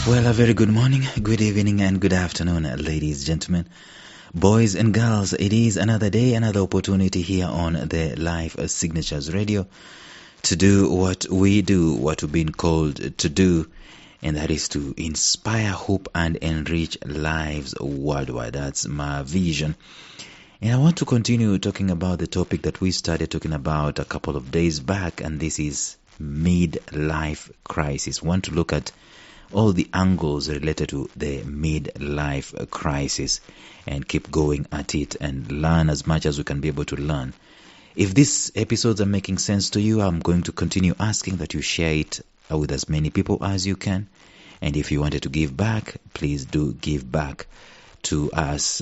Well, a very good morning, good evening, and good afternoon, ladies, gentlemen, boys and girls. It is another day, another opportunity here on the Life Signatures Radio to do what we do, what we've been called to do, and that is to inspire, hope, and enrich lives worldwide. That's my vision. And I want to continue talking about the topic that we started talking about a couple of days back, and this is midlife crisis. I want to look at all the angles related to the midlife crisis and keep going at it and learn as much as we can be able to learn. If these episodes are making sense to you, I'm going to continue asking that you share it with as many people as you can. And if you wanted to give back, please do give back to us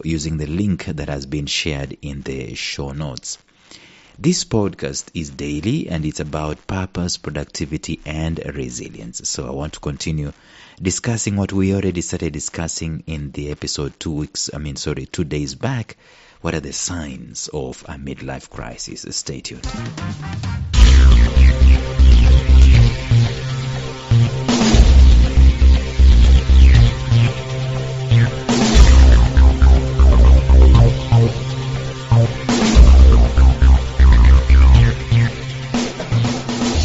using the link that has been shared in the show notes. This podcast is daily and it's about purpose, productivity, and resilience. So I want to continue discussing what we already started discussing in the episode 2 days back. What are the signs of a midlife crisis? Stay tuned.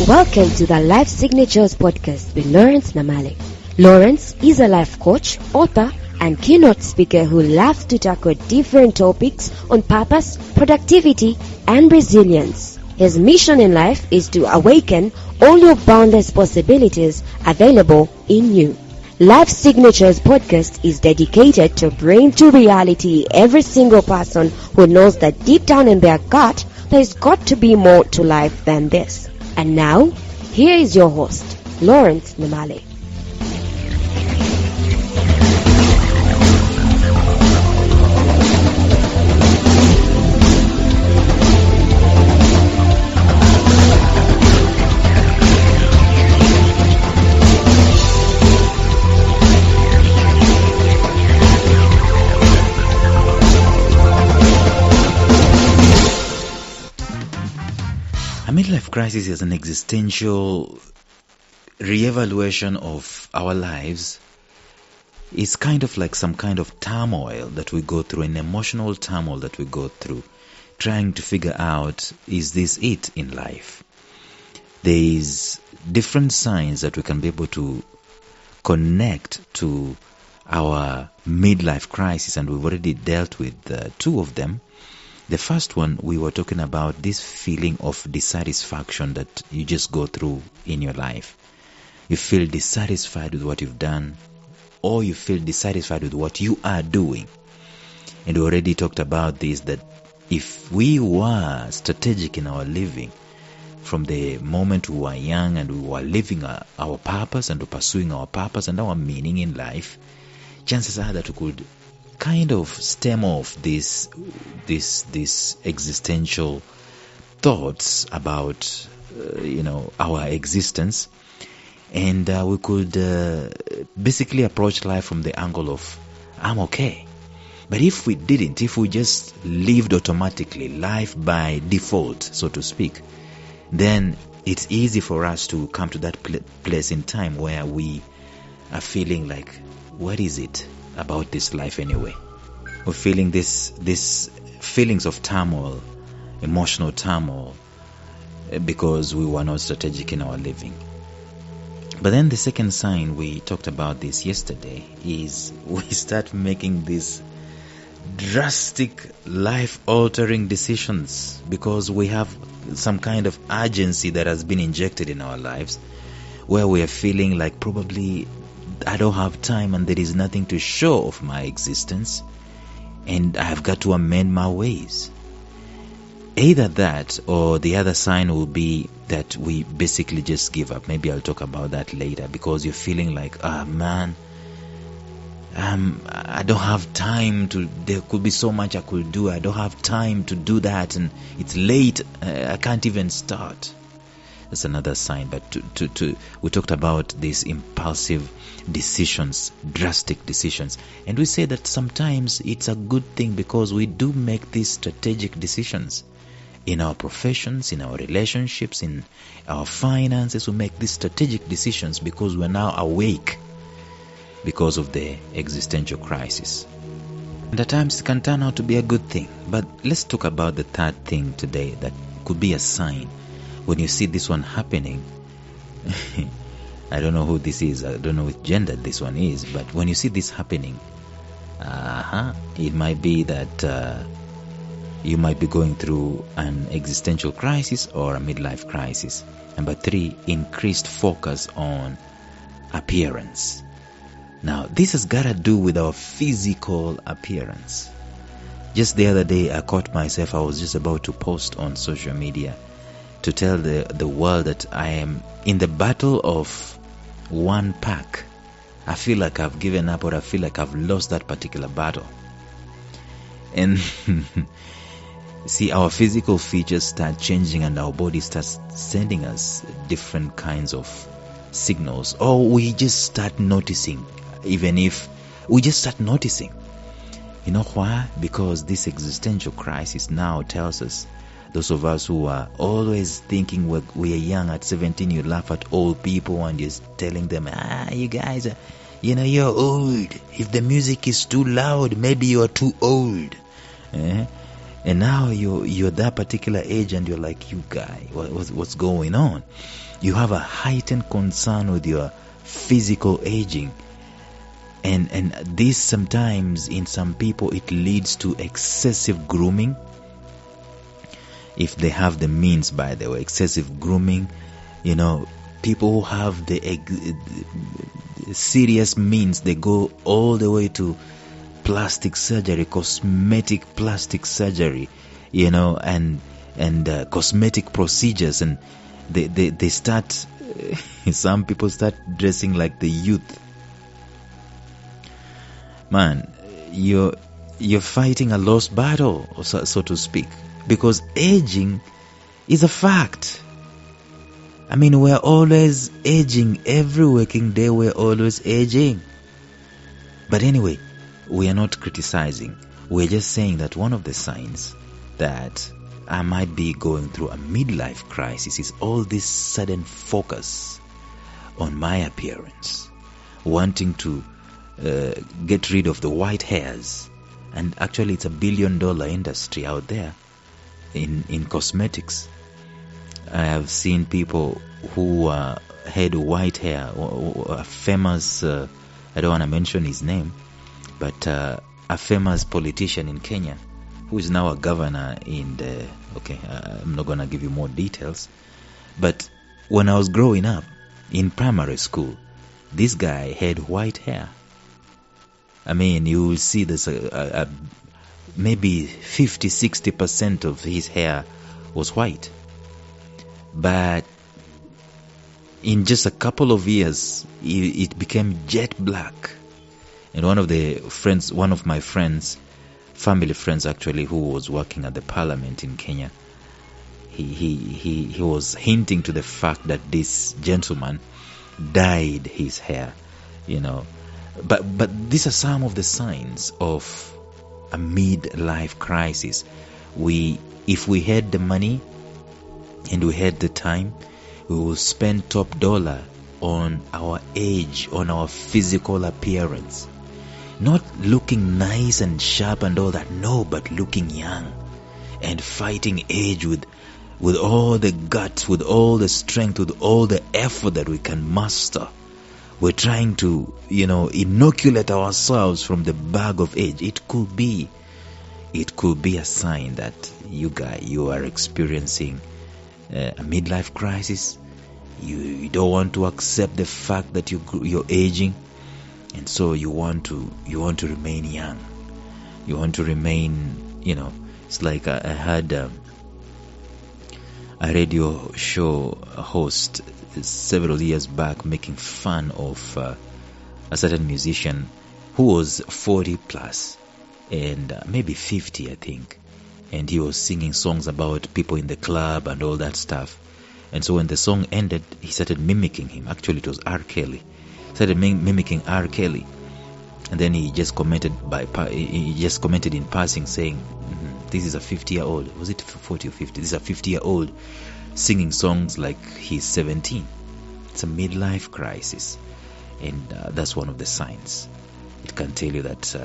Welcome to the Life Signatures podcast with Lawrence Namale. Lawrence is a life coach, author, and keynote speaker who loves to tackle different topics on purpose, productivity, and resilience. His mission in life is to awaken all your boundless possibilities available in you. Life Signatures podcast is dedicated to bring to reality every single person who knows that deep down in their gut, there's got to be more to life than this. And now, here is your host, Lawrence Namale. A midlife crisis is an existential reevaluation of our lives. It's kind of like some kind of turmoil that we go through, an emotional turmoil that we go through, trying to figure out, is this it in life? There is different signs that we can be able to connect to our midlife crisis, and we've already dealt with two of them. The first one, we were talking about this feeling of dissatisfaction that you just go through in your life. You feel dissatisfied with what you've done, or you feel dissatisfied with what you are doing. And we already talked about this, that if we were strategic in our living, from the moment we were young and we were living our purpose and pursuing our purpose and our meaning in life, chances are that we could kind of stem off this existential thoughts about our existence, and we could basically approach life from the angle of I'm okay. But if we didn't, if we just lived automatically, life by default, so to speak, then it's easy for us to come to that place in time where we are feeling like, what is it about this life anyway? We're feeling this feelings of turmoil, emotional turmoil, because we were not strategic in our living. But then the second sign, we talked about this yesterday, is we start making these drastic life-altering decisions because we have some kind of urgency that has been injected in our lives, where we are feeling like probably I don't have time and there is nothing to show of my existence, and I've got to amend my ways. Either that, or the other sign will be that we basically just give up. Maybe I'll talk about that later, because you're feeling like, I don't have time to, there could be so much I could do, I don't have time to do that, and it's late, I can't even start. That's another sign. But we talked about these impulsive decisions, drastic decisions, and we say that sometimes it's a good thing because we do make these strategic decisions in our professions, in our relationships, in our finances. We make these strategic decisions because we're now awake because of the existential crisis. And at times it can turn out to be a good thing. But let's talk about the third thing today that could be a sign. When you see this one happening, I don't know who this is, I don't know which gender this one is, but when you see this happening, it might be that you might be going through an existential crisis or a midlife crisis. Number 3, increased focus on appearance. Now, this has got to do with our physical appearance. Just the other day, I caught myself, I was just about to post on social media to tell the world that I am in the battle of one pack. I feel like I've given up, or I feel like I've lost that particular battle. And see, our physical features start changing and our body starts sending us different kinds of signals. Or we just start noticing, even if we just start noticing. You know why? Because this existential crisis now tells us, those of us who are always thinking we are young at 17, you laugh at old people and you're telling them, you guys, you're old. If the music is too loud, maybe you're too old. And now you're that particular age and you're like, you guy, what's going on? You have a heightened concern with your physical aging. And this sometimes, in some people, it leads to excessive grooming. If they have the means, by the way, excessive grooming, people who have the serious means, they go all the way to plastic surgery, cosmetic plastic surgery, and cosmetic procedures, and they start, some people start dressing like the youth. Man, you're fighting a lost battle, so to speak, because aging is a fact. I mean, we're always aging. Every waking day we're always aging. But anyway, we are not criticizing. We're just saying that one of the signs that I might be going through a midlife crisis is all this sudden focus on my appearance, wanting to get rid of the white hairs. And actually, it's $1 billion industry out there in cosmetics. I have seen people who had white hair, a famous, I don't want to mention his name, but a famous politician in Kenya who is now a governor in I'm not going to give you more details. But when I was growing up in primary school, this guy had white hair. I mean, you will see this, maybe 50-60% of his hair was white. But in just a couple of years, it became jet black. And one of my friends, family friends actually, who was working at the parliament in Kenya, he was hinting to the fact that this gentleman dyed his hair, But these are some of the signs of a midlife crisis. If we had the money and we had the time, we will spend top dollar on our age, on our physical appearance. Not looking nice and sharp and all that, no, but looking young and fighting age with all the guts, with all the strength, with all the effort that we can muster. We're trying to, inoculate ourselves from the bag of age. It could be a sign that you are experiencing a midlife crisis. You don't want to accept the fact that you're aging, and so you want to remain young. You want to remain, It's like I had a radio show host several years back making fun of a certain musician who was 40 plus and maybe 50, I think, and he was singing songs about people in the club and all that stuff. And so when the song ended, he started mimicking him. Actually, it was R. Kelly. Started mimicking R. Kelly, and then he just commented in passing saying, "This is a 50-year-old. Was it 40 or 50? This is a 50-year-old singing songs like he's 17." It's a midlife crisis. And that's one of the signs. It can tell you that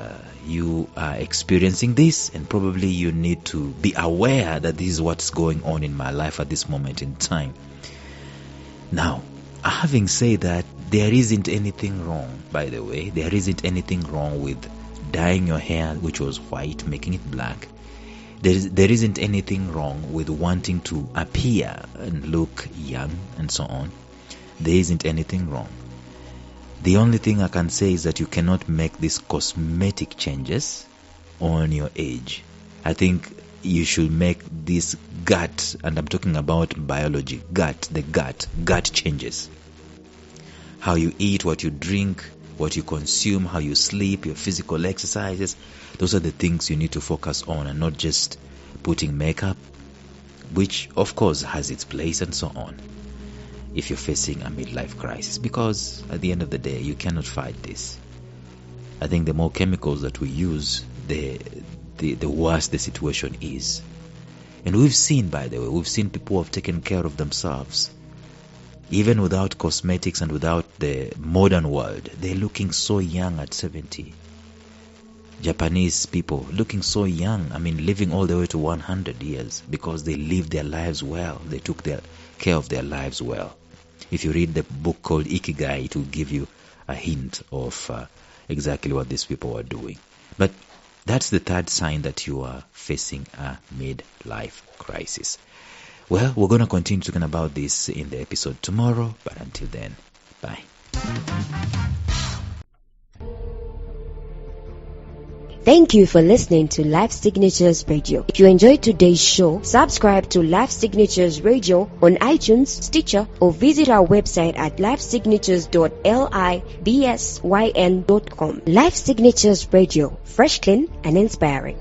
you are experiencing this, and probably you need to be aware that this is what's going on in my life at this moment in time. Now, having said that, there isn't anything wrong, by the way. There isn't anything wrong with dyeing your hair, which was white, making it black. There isn't anything wrong with wanting to appear and look young and so on. There isn't anything wrong. The only thing I can say is that you cannot make these cosmetic changes on your age. I think you should make this gut, and I'm talking about biology, the gut changes. How you eat, what you drink, what you consume, how you sleep, your physical exercises. Those are the things you need to focus on, and not just putting makeup, which of course has its place and so on, if you're facing a midlife crisis, because at the end of the day, you cannot fight this. I think the more chemicals that we use, the worse the situation is. And we've seen, by the way, people who have taken care of themselves, even without cosmetics and without the modern world. They're looking so young at 70. Japanese people looking so young, living all the way to 100 years, because they lived their lives well. They took care of their lives well. If you read the book called Ikigai, it will give you a hint of exactly what these people are doing. But that's the third sign that you are facing a midlife crisis. Well, we're going to continue talking about this in the episode tomorrow, but until then, bye. Thank you for listening to Life Signatures Radio. If you enjoyed today's show, subscribe to Life Signatures Radio on iTunes, Stitcher, or visit our website at lifesignatures.libsyn.com. Life Signatures Radio, fresh, clean, and inspiring.